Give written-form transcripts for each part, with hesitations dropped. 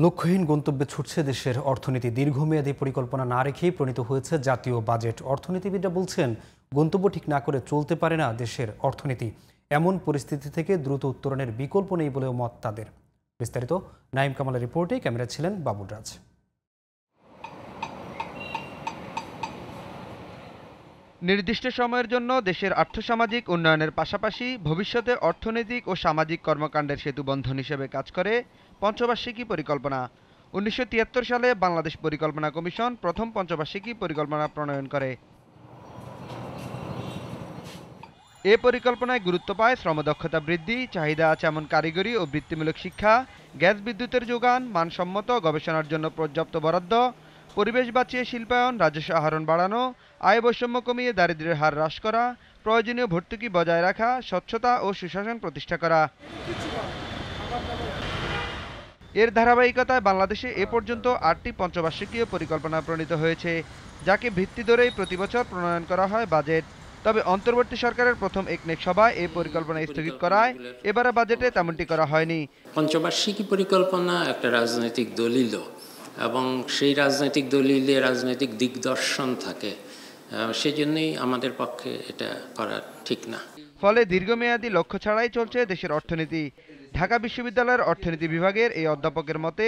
লক্ষ্যহীন গন্তব্যে ছুটছে দেশের অর্থনীতি। দীর্ঘমেয়াদী পরিকল্পনা না রেখেই প্রণীত হয়েছে জাতীয় বাজেট। অর্থনীতিবিদরা বলছেন, গন্তব্য ঠিক না করে চলতে পারে না দেশের অর্থনীতি। এমন পরিস্থিতি থেকে দ্রুত উত্তরণের বিকল্প নেই বলেও মত তাদের। বিস্তারিত নাইম কামালের রিপোর্টে, ক্যামেরা ছিলেন বাবুল রাজ। নির্দিষ্ট সময়ের জন্য দেশের আর্থসামাজিক উন্নয়নের পাশাপাশি ভবিষ্যতে অর্থনৈতিক ও সামাজিক কর্মকাণ্ডের সেতুবন্ধন হিসেবে কাজ করে পঞ্চবার্ষিকী পরিকল্পনা। ১৯৭৩ সালে বাংলাদেশ পরিকল্পনা কমিশন প্রথম পঞ্চবার্ষিকী পরিকল্পনা প্রণয়ন করে। এ পরিকল্পনায় গুরুত্ব পায় শ্রমদক্ষতা বৃদ্ধি, চাহিদা আছে এমন কারিগরি ও বৃত্তিমূলক শিক্ষা, গ্যাস বিদ্যুতের যোগান, মানসম্মত গবেষণার জন্য পর্যাপ্ত বরাদ্দ, পরিবেশ বাঁচিয়ে শিল্পায়ন, রাজস্ব আহরণ বাড়ানো, আয় বৈষম্য কমিয়ে দারিদ্র্যের হার হ্রাস করা, প্রয়োজনীয় ভর্তুকি বজায় রাখা, স্বচ্ছতা ও সুশাসন প্রতিষ্ঠা করা। এর ধারাবাহিকতায় বাংলাদেশে এ পর্যন্ত ৮টি পঞ্চবার্ষিকীয় পরিকল্পনা প্রণীত হয়েছে, যাকে ভিত্তি ধরেই প্রতিবছর প্রণয়ন করা হয় বাজেট। তবে অন্তর্বর্তী সরকারের প্রথম একনেক সভায় এই পরিকল্পনা স্থগিত করায় এবারে বাজেটে তেমনটি করা হয়নি। পঞ্চবার্ষিকী পরিকল্পনা একটা রাজনৈতিক দলিল এবং সেই রাজনৈতিক দলিলে রাজনৈতিক দিগদর্শন থাকে, সেজন্যই আমাদের পক্ষে এটা করা ঠিক না। ফলে দীর্ঘমেয়াদী লক্ষ্য ছাড়াই চলছে দেশের অর্থনীতি। ঢাকা বিশ্ববিদ্যালয়ের অর্থনীতি বিভাগের এই অধ্যাপকের মতে,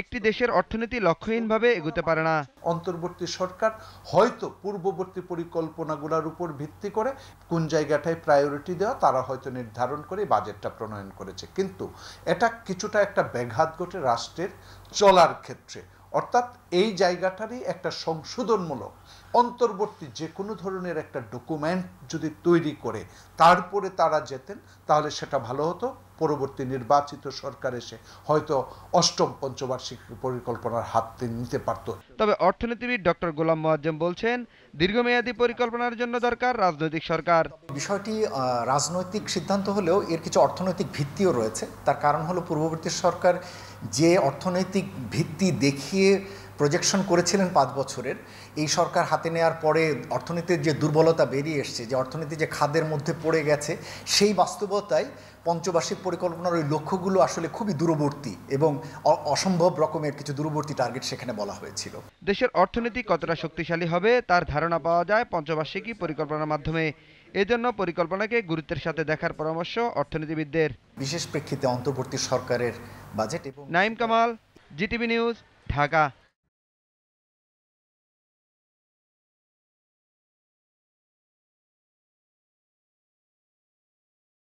একটি দেশের অর্থনীতি লক্ষ্যহীনভাবে এগোতে পারে না। অন্তর্বর্তী সরকার হয়তো পূর্ববর্তী পরিকল্পনাগুলোর উপর ভিত্তি করে কোন জায়গাটায় প্রায়োরিটি দেওয়া তারা হয়তো নির্ধারণ করে বাজেটটা প্রণয়ন করেছে, কিন্তু এটা কিছুটা একটা ব্যাঘাত ঘটে রাষ্ট্রের চলার ক্ষেত্রে। অর্থাৎ এই জায়গাটারই একটা সংশোধনমূলক অন্তর্বর্তী যে কোনো ধরনের একটা ডকুমেন্ট যদি তৈরি করে তারপরে তারা যেতেন, তাহলে সেটা ভালো হতো। পরবর্তী নির্বাচিত সরকার এসে হয়তো অষ্টম পঞ্চবার্ষিক পরিকল্পনার হাত নিতে পারত। তবে অর্থনীতিবিদ ডক্টর গোলাম মোয়াজ্জেম বলছেন, দীর্ঘমেয়াদী পরিকল্পনার জন্য দরকার রাজনৈতিক সরকার। বিষয়টি রাজনৈতিক সিদ্ধান্ত হলেও এর কিছু অর্থনৈতিক ভিত্তিও রয়েছে। তার কারণ হলো, পূর্ববর্তী সরকার যে অর্থনৈতিক ভিত্তি দেখিয়ে প্রজেকশন করেছিলেন ৫ বছরের, এই সরকার হাতে নেওয়ার পরে অর্থনীতির যে দুর্বলতা বেরিয়ে এসছে, যে অর্থনীতি যে খাদের মধ্যে পড়ে গেছে, সেই বাস্তবতায় পঞ্চবার্ষিক পরিকল্পনার ওই লক্ষ্যগুলো আসলে খুবই দূরবর্তী এবং অসম্ভব রকমের কিছু দূরবর্তী টার্গেট সেখানে বলা হয়েছিল। দেশের অর্থনীতি কতটা শক্তিশালী হবে তার ধারণা পাওয়া যায় পঞ্চবার্ষিকী পরিকল্পনার মাধ্যমে। এজন্য পরিকল্পনাকে গুরুত্বের সাথে দেখার পরামর্শ অর্থনীতিবিদদের। বিশেষ প্রেক্ষিতে অন্তর্বর্তী সরকারের budget. Naim Kamal, GTV news, Dhaka.